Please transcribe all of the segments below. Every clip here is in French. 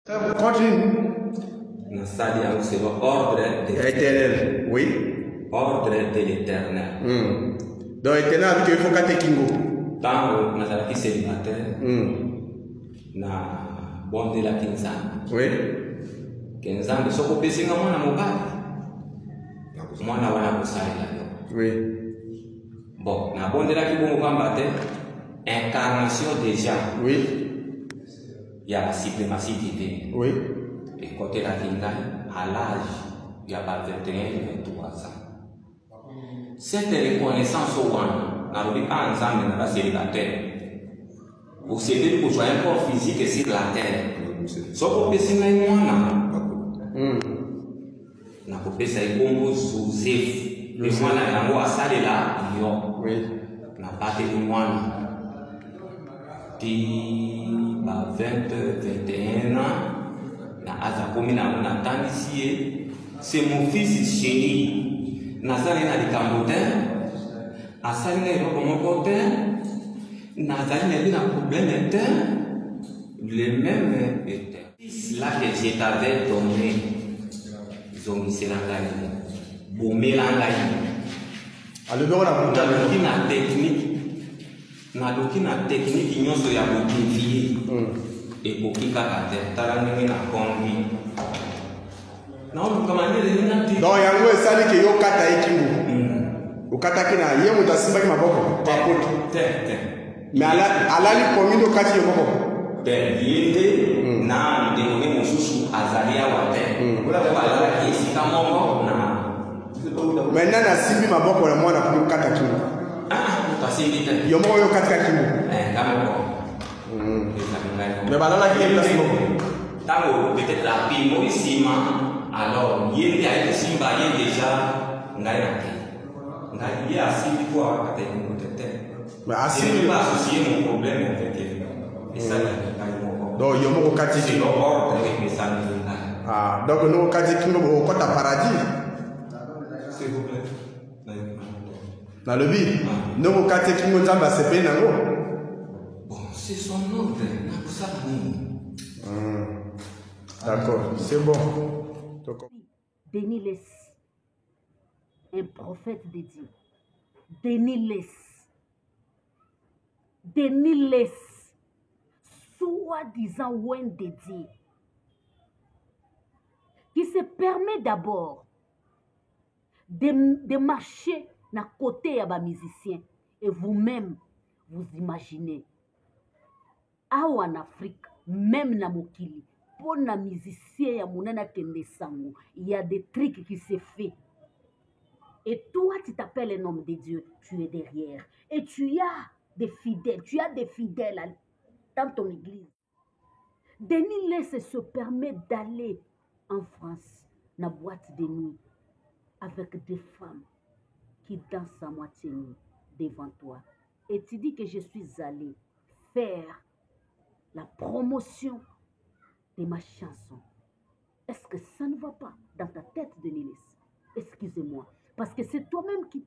Continue. C'est l'ordre éternel. Oui. Ordre de l'éternel. Donc, éternel, il faut que tu tant que nous avons célibataire, na bonde la 15 ans. Oui. 15 ans, ce qu'on peut c'est moi na mobile. Moi na wana kusala yo. Oui. Bon, na bonde la qui bon combattre incarnation déjà. Oui. Il y a la suprématie divine. Oui. Et côté la Kingai, à l'âge, il y a pas 21 et 23 ans. Cette reconnaissance au one, n'a pas ensemble dans la célibataire. Vous savez pour jouer un corps physique sur la terre. Ce qu'on peut signer moi, na ko pesa ibongo Joseph. Le mwana yango asalela yo. Oui. Na pate du mwana. Ti ba 20, 21 ans. Na aza komi na mona tandisier. C'est mon fils chéri. Nazali na likambote. Asali na eloko moko te. Nazali na problème te. Le même était. Là que je t'avais donné. Zongiselangai. Bomelangai. Alors, on a naloki na technique. Naloki na technique nyonso ya kodevier. Ekoki kaka te. Tala ndenge na kombi. Donc, yango esali ke yo kata ekingu. Okataki na ye muta simbaki maboko. Mais alali komi do kati yo moko. Yende na ndenge mosusu azali awa te. Voilà esika moko na. Maintenant na simbi maboko na mwana pour kata kingu. Tasimbi te. Yo moko yo kata kingu. Ngamo. Mais balala ki place moko. Tango peut-être la pimo ici alors yende a été simba yende déjà ngai na te. Ngai ya simbi kwa kata kingu te. Mais asimbi pas associer mon problème avec elle. Et ça donc yo moko kati c'est l'ordre avec ça. Ah donc no kati kingo au kota paradis. S'il vous plaît. Na lobi no kati kingo nzamba sepe nango. Bon, c'est son ordre, na ça D'accord, c'est bon. Denis Less, un prophète de Dieu. Denis Less. Denis Less, soi-disant ouen de Dieu, qui se permet d'abord de marcher à côté de musiciens. Et vous-même, vous imaginez, en Afrique, même na Mokili, pour les musiciens, il y a des trucs qui se font. Et toi, tu t'appelles un homme de Dieu, tu es derrière. Et tu as des fidèles dans ton église. Denis Less se permet d'aller en France, dans la boîte de nuit, avec des femmes qui dansent à moitié nue devant toi. Et tu dis que je suis allé faire la promotion de ma chanson. Est-ce que ça ne va pas dans ta tête, Denis Less? Excusez-moi. Parce que c'est toi-même qui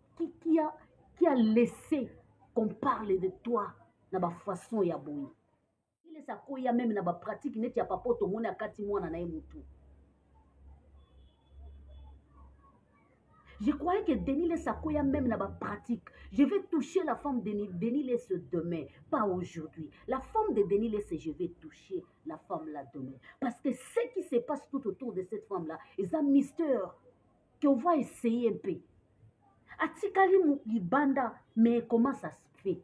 a laissé qu'on parle de toi dans la façon ya boui. Il est ça qu'il y a même dans la pratique, il n'y a pas de monde à kati mwana na emutu. Je croyais que Denis Less a même dans la pratique. Je vais toucher la femme de Denis Less demain, pas aujourd'hui. La femme de Denis Less, je vais toucher la femme là demain. Parce que ce qui se passe tout autour de cette femme-là, c'est un mystère qu'on va essayer un peu. Atikali Mugibanda, mais comment ça se fait?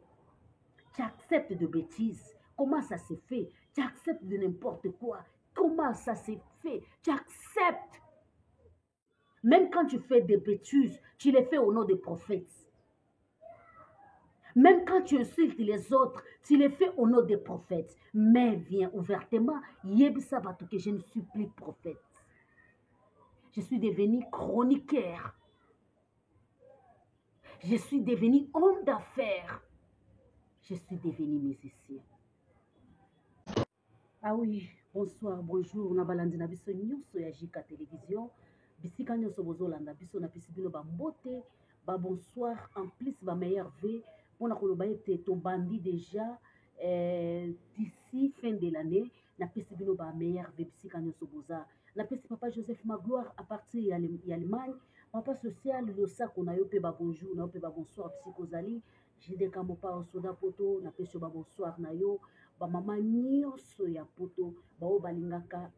Tu acceptes de bêtises. Comment ça se fait? Tu acceptes de n'importe quoi. Comment ça se fait? Tu acceptes. Même quand tu fais des bêtises, tu les fais au nom des prophètes. Même quand tu insultes les autres, tu les fais au nom des prophètes. Mais viens ouvertement, Yebisa Batou, que je ne suis plus prophète. Je suis devenu chroniqueur. Je suis devenu homme d'affaires. Je suis devenu musicien. Ah oui, bonsoir, bonjour. Nabalandi na biso nyonso ya Jika Télévision. Bisika nyonso bozolanda biso na pisibino ba mbote, ba bonsoir, en plus ba meilleur vœu. On a koloba ete to bandi déjà d'ici fin de l'année. napesi bino ba meilleur bebisika nyonso boza napesi papa Joseph Magloire à partir ya Allemagne papa social losako na yo pe ba bonjour na yo pe ba bonsoir psikozali jideka mopa soda poto napesi yo ba bonsoir na yo ba mama nyonso ya poto bao balingaka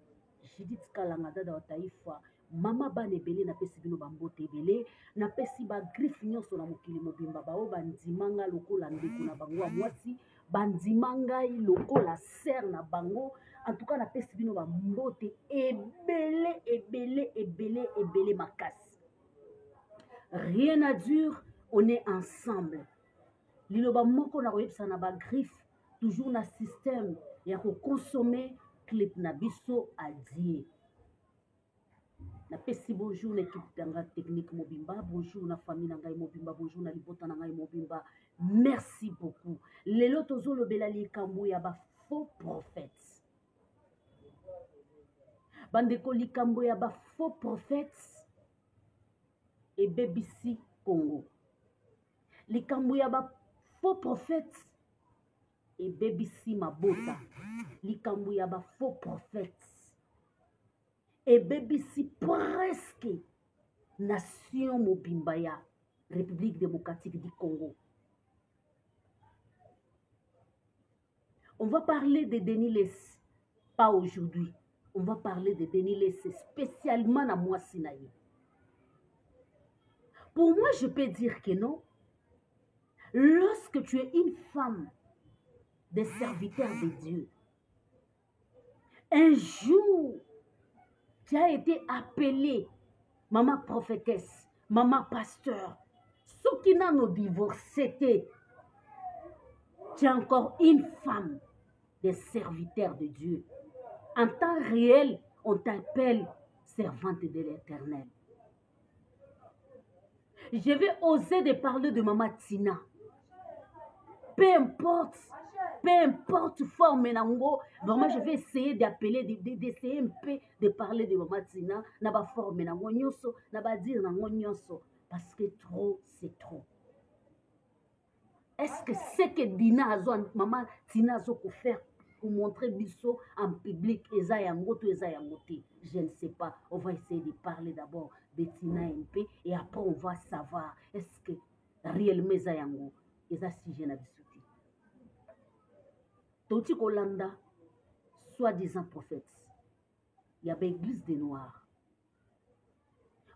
Judith Kalanga dada wa taifa mama bana ebele napesi bino bambote ebele napesi bagriffe nyonso na mokili mobimba bao bandimanga lokola ndeko na bango ya mwasi bandima ngai lokola ser na bango en tout cas napesi bino bambote ebele ebele ebele ebele makasi rien à dire on est ensemble liloba moko na koyebisa na bagriffe toujours na système ya kokonsome clip na biso adie napesi bonjour na équipe tanga technique mobimba bonjour na famille na ngai mobimba bonjour na libota na ngai mobimba merci beaucoup lelo tozolobela likambo ya bafaux prophètes bandeko likambo ya bafaux prophètes ebebisi Congo likambo ya bafaux prophètes ebebisi mabota likambo ya bafaux prophètes ebebisi presque nation mobimba ya République démocratique du Congo. On va parler de Denis Less, pas aujourd'hui. On va parler de Denis Less spécialement à moi Sinaï. Pour moi, je peux dire que non. Lorsque tu es une femme des serviteurs de Dieu, un jour, tu as été appelée maman prophétesse, maman pasteur. Ce qui n'a pas divorcé, tu es encore une femme des serviteurs de Dieu. En temps réel, on t'appelle servante de l'Éternel. Je vais oser de parler de maman Tina. Peu importe forme nango, vraiment je vais essayer d'appeler, d'essayer un peu de parler de maman Tina, na ba forme nango nyonso, na ba dire nango nyonso, parce que trop c'est trop. Est-ce que c'est que Dina azo, maman Tina azo ko faire pour montrer biso en public, eza yango to eza yango te? Je ne sais pas. On va essayer de parler d'abord de Tina un peu et après on va savoir est-ce que réellement eza yango, eza sujet na biso. Toti Kolanda, soi-disant prophète, il y avait l'église des Noirs.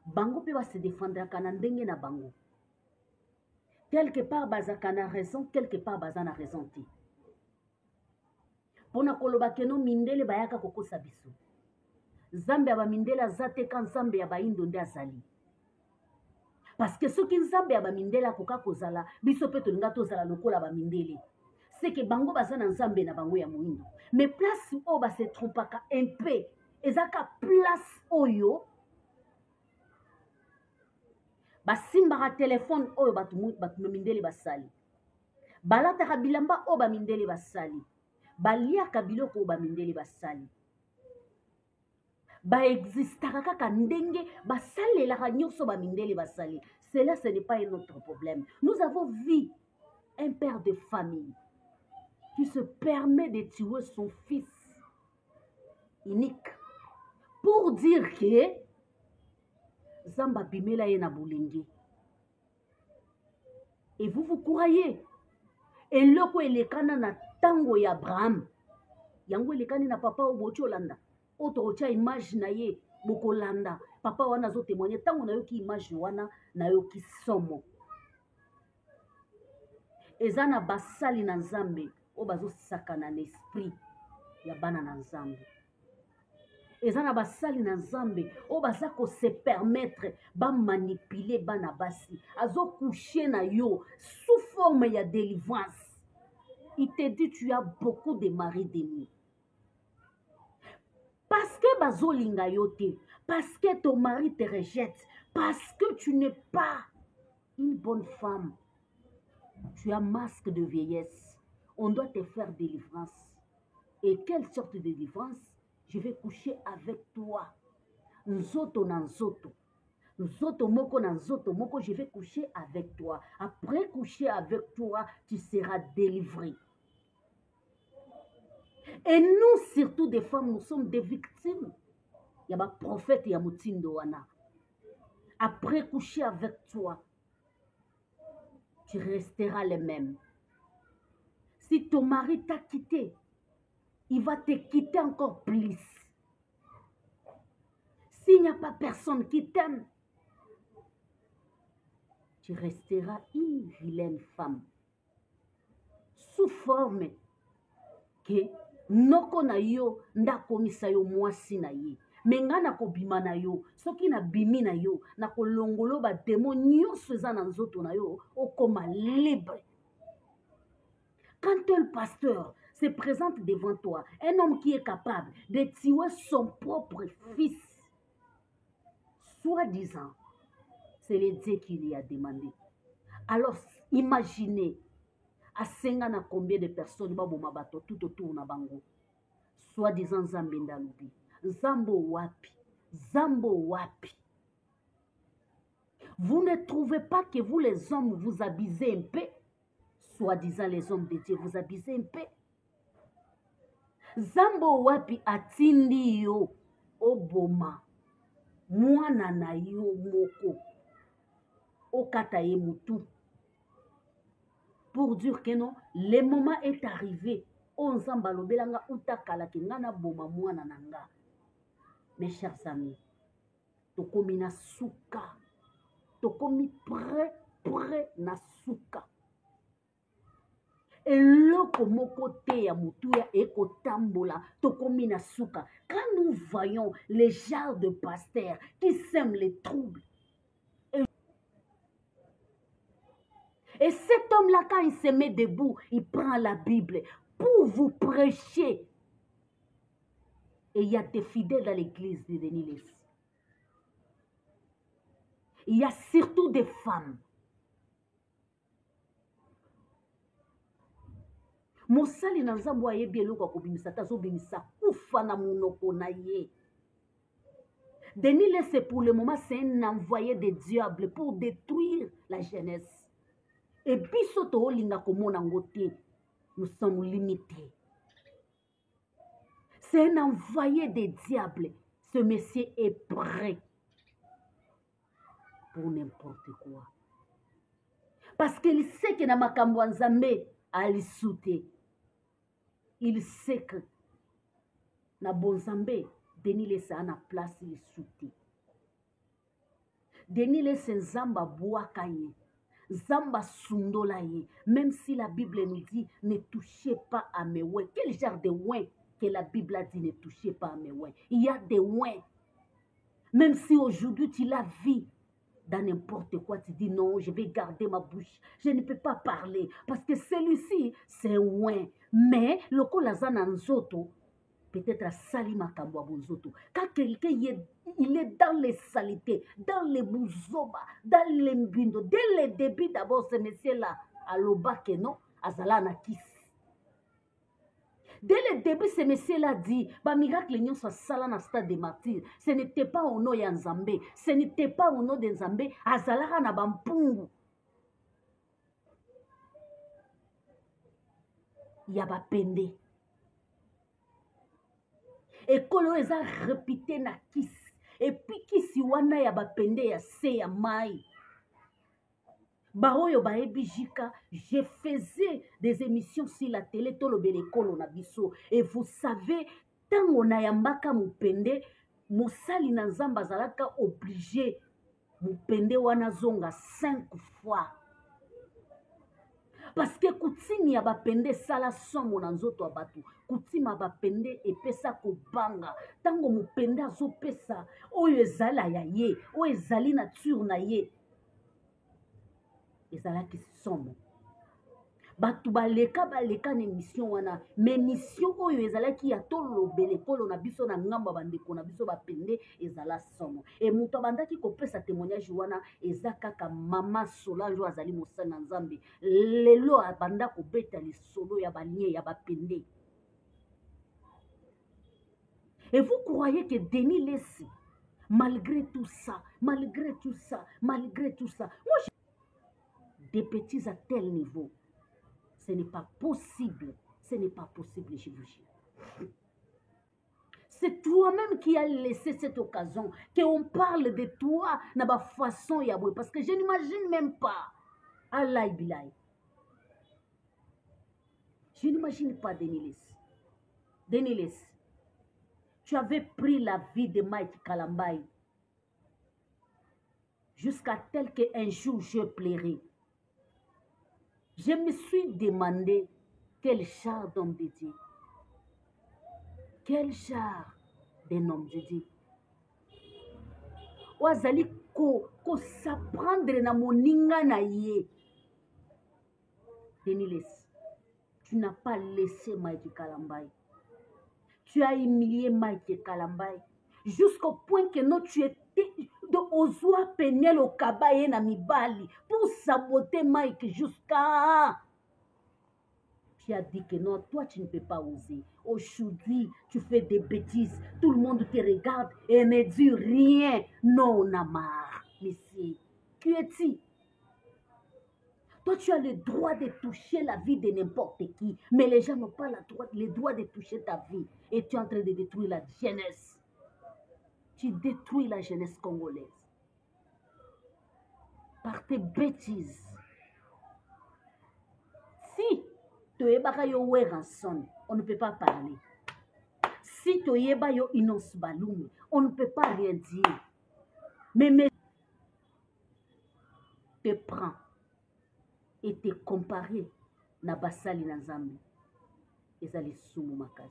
Bango peut se défendre à ndenge na bango. Quelque part, bazaka na raison, quelque part, bazana raison. Pona koloba keno mindele bayaka koko sabiso. Zambe aba mindele azate kan zambe aba indo nde azali. Parce que ceux qui zambe aba mindele koka kozala, biso pe tolinga tozala lokola ba mindele. C'est que bango bazana nzambe na bango ya moindo. Mais place o ba se trompaka un peu. Ezaka place oyo basimbaka téléphone oyo batu mindele basali. Balataka bilamba o ba mindele basali. Baliaka biloko o ba mindele basali. Ba existaka kaka ndenge basalelaka nyonso ba mindele basali. Cela ce n'est pas un autre problème. Nous avons vu un père de famille qui se permet de tuer son fils unique pour dire que Zamba bimela yena boulenge. Et vous croyez? Et loko elekana na tango ya Abraham. Yango elekani na papa o bocho landa. Oto ocha image na ye boko landa. Papa wana zo témoigner tango na yo ki image wana na yo ki somo. Ezana basali na Nzambe. O bazo sakana na esprit ya bana na Nzambe. Ezana basali na Nzambe o bazako se permettre ba manipuler bana basi azo coucher na yo sous forme ya délivrance. Il te dit tu as beaucoup de maris d'ennemis. Parce que bazo linga yo te, parce que ton mari te rejette, parce que tu n'es pas une bonne femme. Tu as masque de vieillesse. On doit te faire délivrance. Et quelle sorte de délivrance? Je vais coucher avec toi. Nzoto na nzoto. Nzoto moko na nzoto moko, je vais coucher avec toi. Après coucher avec toi, tu seras délivré. Et nous, surtout des femmes, nous sommes des victimes. Il y a un prophète, il y a Moutindo Wana. Après coucher avec toi, tu resteras le même. Si ton mari t'a quitté, il va te quitter encore plus. S'il n'y a pas personne qui t'aime, tu resteras une vilaine femme. Sous forme que noko na yo ndakomisa yo mwasi na ye. Mais nga na kobima na yo, soki na bimi na yo, na kolongolo ba demo nyonso eza na nzoto na yo, okoma libre. Quand un pasteur se présente devant toi, un homme qui est capable de tuer son propre fils, soi-disant, c'est le Dieu qui lui a demandé. Alors, imaginez, à 50 ans, combien de personnes tout autour na bango, soi-disant Zambenda Lubi, Zambo Wapi, Zambo Wapi. Vous ne trouvez pas que vous, les hommes, vous abusez un peu? Soi-disant les hommes de Dieu, vous abusez un peu. Zambo Wapi atindi yo oboma mwana na yo moko okata ye mutu. Pour dire que non, le moment est arrivé. On zambalo belanga utakala ke ngana boma mwana nanga. Mes chers amis, tokomi na suka, tokomi prêt na suka. Eloko moko te ya mutuya ekotambola tokomi na suka. Quand nous voyons les genres de pasteurs qui sèment les troubles, et cet homme-là, quand il se met debout, il prend la Bible pour vous prêcher. Et il y a des fidèles dans l'église de Denis Lessi. Il y a surtout des femmes. Mosali na nzambo ayebi eloko akobimisa ta zobimisa kufa na munoko na ye. Denis Lessi pour le moment c'est un envoyé des diables pour détruire la jeunesse. Et biso to olinga komona ngote, nous sommes limités. C'est un envoyé des diables. Ce monsieur est prêt pour n'importe quoi. Parce qu'il sait que na makambo nzambe alisute. Il sait que na bonzambe Denis Lessi a na place il soute. Denis Lessi nzamba boaka ye. Zamba sundola ye. Même si la Bible nous dit ne touchez pas à mes ouins. Quel genre de ouins que la Bible a dit ne touchez pas à mes ouins? Il y a des ouins. Même si aujourd'hui tu la vis dans n'importe quoi, tu dis non, je vais garder ma bouche. Je ne peux pas parler parce que celui-ci, c'est un ouin. Mais le kolazana nzoto, peut-être à Salima Kambouabonzoto. Quand quelqu'un il est dans les saletés, dans les bouzoba, dans les mbindo, dès le début d'abord, ce monsieur-là, à l'obake, non, à Zalana Kiss. Dès le début, ce monsieur-là dit, bah, miracle, l'union soit salana stade de martyr. Ce n'était pas au nom de Nzambe, ce n'était pas au nom de Nzambe, à Zalana na bampungu. Yaba pende. Et kolo eza répété na kiss. Et puis kisi wana ya bapende ya se ya mai. Baoyo ba ebijika, je faisais des émissions sur la télé tolo belekolo na biso. Et vous savez, tango na yambaka mupende, mosali na nzamba zalaka obligé mupende wana zonga 5 fois. Parce que kutimi ya bapende sala somo na nzoto ya batu. Kutima bapende epesa kobanga. Tango mupende azopesa oyo ezala ya ye, oyo ezali nature na ye. Ezalaki somo. Batu baleka na mission wana. Mais mission oyo ezalaki ya tolo belekolo na biso na ngamba bandeko na biso bapende ezala somo. Et mutu abandaki kopesa témoignage wana ezakaka mama Solange azali mosali na Nzambe. Lelo abanda kobeta lisolo ya balie ya bapende. Et vous croyez que Denis Lessi, malgré tout ça, moi, des petits à tel niveau, ce n'est pas possible, je vous jure. C'est toi-même qui as laissé cette occasion, qu'on parle de toi de ma façon, Yaboué, parce que je n'imagine même pas. Allah Bilay. Je n'imagine pas Denilis. Denilis, tu avais pris la vie de Mike Kalambay jusqu'à tel qu'un jour je plairai. Je me suis demandé quel genre d'homme de Dieu. Quel genre d'un homme de Dieu. Wazali ko s'apprendre na moninga na ye. Denilis, tu n'as pas laissé Mike Kalambay. Tu as humilié Mike Kalambay jusqu'au point que non, tu étais de Ozwa Penel au Kabaye na Mibali pour saboter Mike jusqu'à... Tu as dit que non, toi tu ne peux pas oser. Aujourd'hui, tu fais des bêtises. Tout le monde te regarde et ne dit rien. Non, on a marre, monsieur. Qui es-tu? Toi, tu as le droit de toucher la vie de n'importe qui. Mais les gens n'ont pas le droit de toucher ta vie. Et tu es en train de détruire la jeunesse. Tu détruis la jeunesse congolaise. Par tes bêtises. Si tu es ranson, on ne peut pas parler. Si tu es Innocence Baloum, on ne peut pas rien dire. Mais te prends et te comparer na basali na Nzambe. Ezali sumu makasi.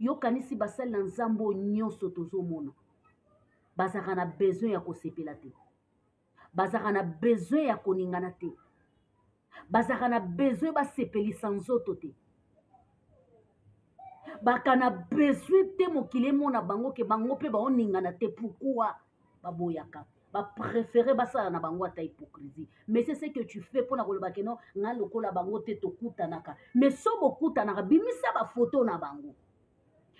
Yo kanisi basali na Nzambe nyonso tozomona. Bazaka na besoin ya kosepela te. Bazaka na besoin ya koningana te. Bazaka na besoin basepelisa nzoto te. Baka na besoin te mokili mona bango ke bango pe baoningana te. Pourquoi baboyaka? Ba préférer basala na bango ta hypocrisie. Mais c'est ce que tu fais pour na koloba ke non nga lokola bango te tokutanaka. Mais so bokutanaka bimisa ba photo na bango.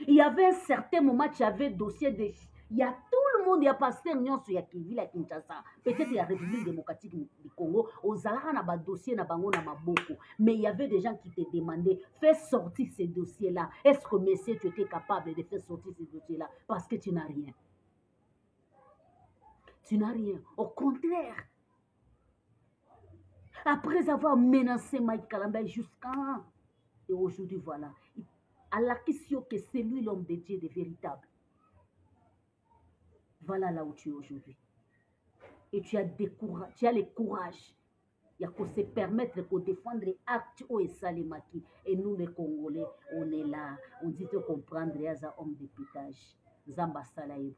Il y avait un certain moment tu avais dossier de il y a tout le monde, il y a pasteur nyonso ya Kivu la Kinshasa. Peut-être il y a République démocratique du Congo, aux alaka na ba dossier na bango na maboko. Mais il y avait des gens qui te demandaient fais sortir ces dossiers-là. Est-ce que monsieur tu étais capable de faire sortir ces dossiers-là parce que tu n'as rien. Tu n'as rien. Au contraire. Après avoir menacé Mike Kalambay jusqu'à... Et aujourd'hui, voilà. À la question que c'est lui l'homme de Dieu de véritable. Voilà là où tu es aujourd'hui. Et tu as le courage. Il y a qu'à se permettre de défendre les actes et salimaki. Et nous, les Congolais, on est là. On dit de comprendre les hommes de pitage. Zamba Sala et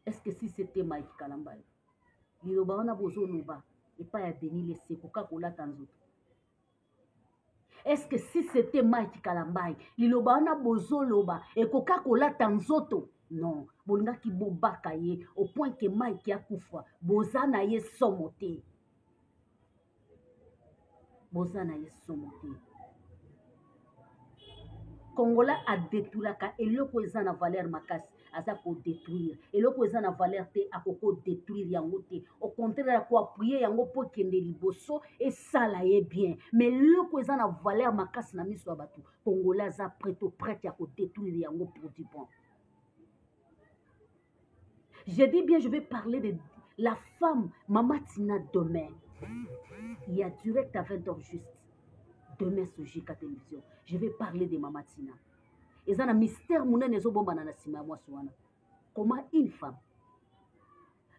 est-ce que si c'était Mike Kalambay, il y a besoin et pas à Denis les Coca-Cola Tanzoto. Est-ce que si c'était Mike Kalambay, il y a besoin et Coca-Cola Tanzoto? Non, bolinga ki bobaka ye au point que Mike a kufa, bozana ye somote. Bozana ye somote. Congola a détruit la ka eloko ezana valeur makasi. Aza ko détruire et le ko na valeur te akoko détruire yango te au contraire ko appuyer yango po kende liboso et sala ye bien mais le ko na valeur makasi na miso batu Congola za prête à ko détruire yango pour du bon. Je dis bien je vais parler de la femme Mama Tina demain. Il y a direct à 20h juste demain sur JK Télévision. Je vais parler de Mama Tina. Et ça, un mystère, comment une femme,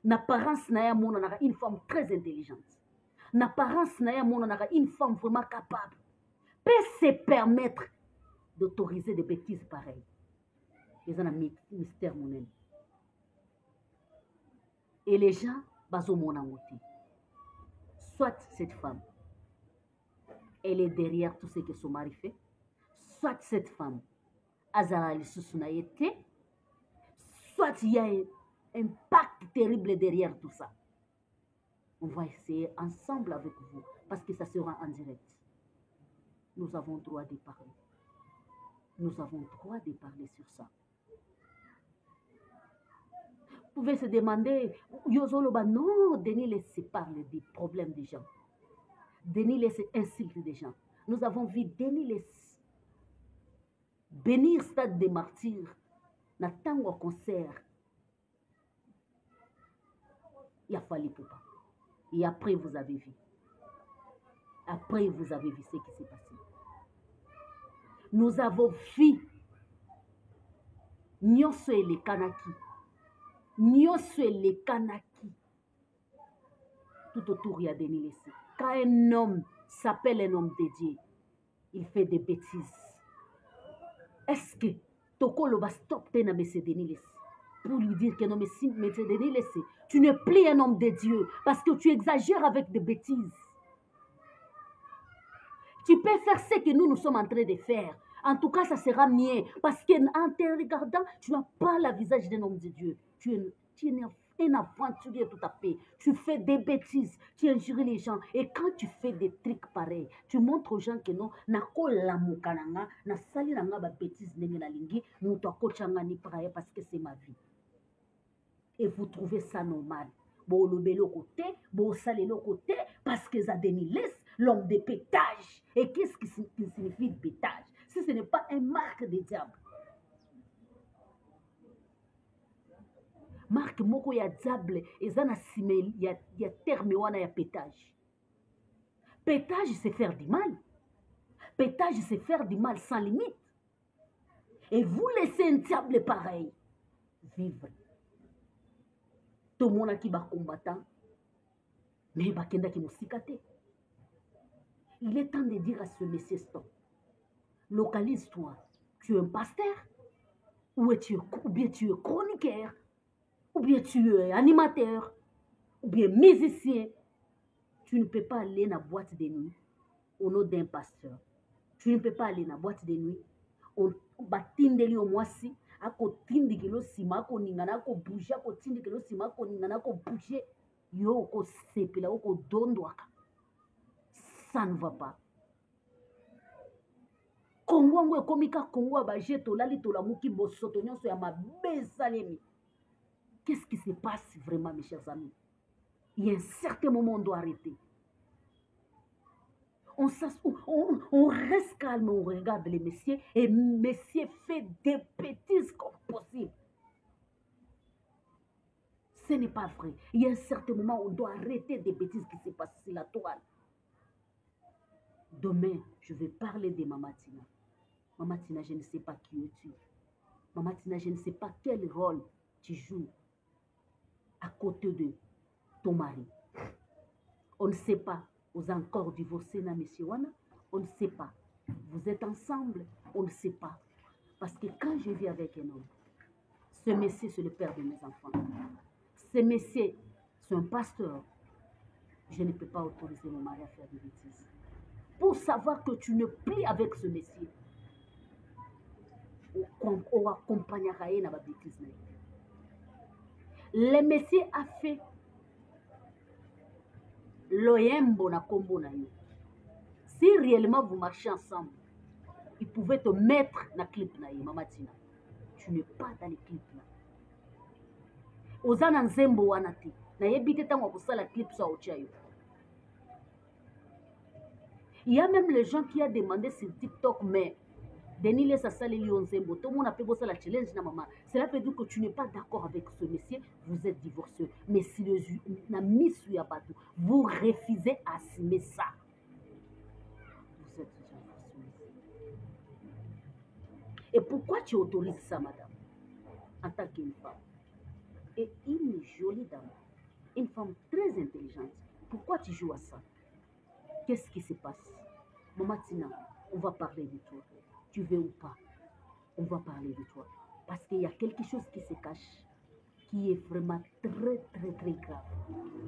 l'apparence n'a une femme très intelligente, l'apparence n'a une femme vraiment capable, peut se permettre d'autoriser des bêtises pareilles. Et ça, un mystère. Et les gens, soit cette femme, elle est derrière tout ce que son mari fait, soit cette femme, Azarali Susunaïté, soit il y a un impact terrible derrière tout ça. On va essayer ensemble avec vous, parce que ça sera en direct. Nous avons droit de parler. Nous avons droit de parler sur ça. Vous pouvez se demander, Yozoloba, non, Denis laisse parler des problèmes des gens. Denis laisse insulte des gens. Nous avons vu Denis laisse bénir Stade des Martyrs, n'attendre au concert. Il a fallu pour pas. Et après, vous avez vu. Après, vous avez vu ce qui s'est passé. Nous avons vu Nyonso et les Kanaki. Nyonso et les Kanaki. Tout autour, il y a des laissés. Quand un homme s'appelle un homme dédié, il fait des bêtises. Est-ce que Tokolo va stopper na M. Denis pour lui dire que non, mais si M. Denis tu n'es plus un homme de Dieu parce que tu exagères avec des bêtises. Tu peux faire ce que nous sommes en train de faire. En tout cas, ça sera mieux. Parce qu'en te regardant, tu n'as pas le visage d'un homme de Dieu. Tu es un aventurier tout à fait. Tu fais des bêtises. Tu injures les gens. Et quand tu fais des trucs pareils, tu montres aux gens que non, nako la mukananga, na sali nanga ba bêtises nenge na lingi, muto akochanga ni praye parce que c'est ma vie. Et vous trouvez ça normal. Bon, le bel côté, bon, ça le côté, parce que ça dénilesse l'homme de pétage. Et qu'est-ce qui signifie pétage? Si ce n'est pas un marque de diable. Marque moko ya diable, et ça na simel, ya terme wana ya pétage. Pétage, c'est faire du mal. Pétage, c'est faire du mal sans limite. Et vous laissez un diable pareil vivre. Tout le monde qui va combattant, mais il va qui. Il est temps de dire à ce monsieur stop. Localise-toi. Tu es un pasteur, ou bien tu es chroniqueur, ou bien tu es animateur, ou bien musicien. Tu ne peux pas aller dans la boîte de nuit au nom d'un pasteur. Tu ne peux pas aller dans la boîte de nuit. On batindeli au moisi. Ako tindi kilo sima ako ningana ako bouger ako tindi kilo sima ako ningana ako bouger yo ko sepela ko dondwaka. Ça ne va pas. Kongwango komika kongwa ba jeto lali to la muki bosoto nyonso ya mabesalemi. Qu'est-ce qui se passe vraiment, mes chers amis? Il y a un certain moment, on doit arrêter. On reste calme, on regarde les messieurs, et messieurs fait des bêtises comme possible. Ce n'est pas vrai. Il y a un certain moment, on doit arrêter des bêtises qui se passent sur la toile. Demain, je vais parler de Mama Tina. Mama Tina, je ne sais pas qui es-tu. Mama Tina, je ne sais pas quel rôle tu joues à côté de ton mari. On ne sait pas. Vous avez encore divorcé, monsieur Wana. On ne sait pas. Vous êtes ensemble. On ne sait pas. Parce que quand je vis avec un homme, ce monsieur, c'est le père de mes enfants. Ce monsieur, c'est un pasteur. Je ne peux pas autoriser mon mari à faire des bêtises. Pour savoir que tu ne plies avec ce monsieur, on accompagnera dans la bêtise. Le monsieur a fait l'oyembo na kombo na yo. Si réellement vous marchez ensemble, il pouvait te mettre dans le clip na yo, Mama Tina. Tu n'es pas dans le clip là. Ozana nzembo wana te. Na yebite tango kosala clip so otia yo. Il y a même les gens qui ont demandé sur TikTok, mais Denis laisse ça les lions nzembo. Tout le monde a fait ça la challenge na maman. Cela veut dire que tu n'es pas d'accord avec ce monsieur, vous êtes divorcé. Mais si le na mis sur Yabatou, vous refusez à assumer ça. Vous êtes divorcé. Et pourquoi tu autorises ça, madame, en tant qu'une femme? Et une jolie dame, une femme très intelligente. Pourquoi tu joues à ça? Qu'est-ce qui se passe? Mama Tina, on va parler de toi. Tu veux ou pas? On va parler de toi. Parce qu'il y a quelque chose qui se cache, qui est vraiment très, très, très grave.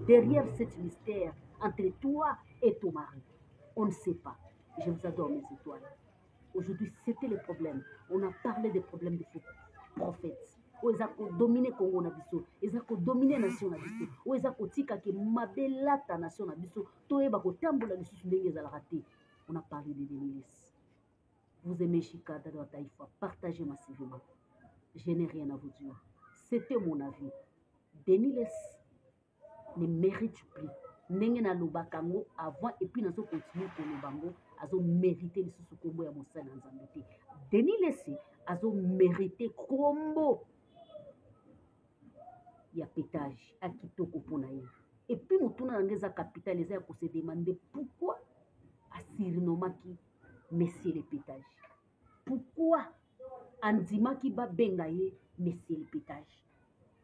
Derrière ce mystère, entre toi et ton mari, on ne sait pas. Je vous adore, mes étoiles. Aujourd'hui, c'était le problème. On a parlé des problèmes de faux prophètes. Ils ont dominé le Congo, ils ont dominé la nation, ils ont dit que la nation, on a parlé de Denis. Vous aimez Chika Dada Taïfa, partagez massivement. Je n'ai rien à vous dire. C'était mon avis. Denis ne mérite plus. N'engena Lobakango avant et puis nous continuons pour le bango. azo mérité lisusu kombo ya mosala na nzambe te. Denis Lesi azo mérité kombo ya pétage à kitoko mpona ye. Et puis motuna na ngeza capital eza ya ko se demander pourquoi asirinomaki monsieur le pétage. Pourquoi andimaki ba benga ye monsieur le pétage.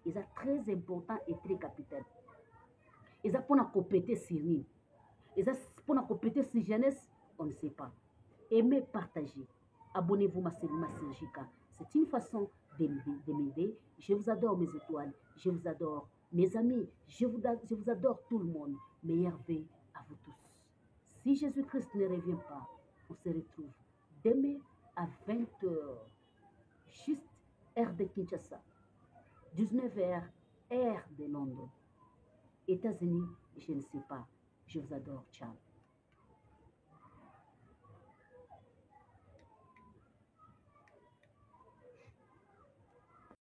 C'est très important et très capital. Et ça pour compéter sur nous. Et ça pour compéter sur jeunesse, on ne sait pas. Aimez, partagez. Abonnez-vous à Sergika. C'est une façon de m'aider. Je vous adore mes étoiles. Je vous adore mes amis. Je vous adore tout le monde. Meilleure vie à vous tous. Si Jésus-Christ ne revient pas, on se retrouve demain à 20h. Juste heure de Kinshasa. 19h, heure de Londres. États-Unis, je ne sais pas. Je vous adore. Ciao.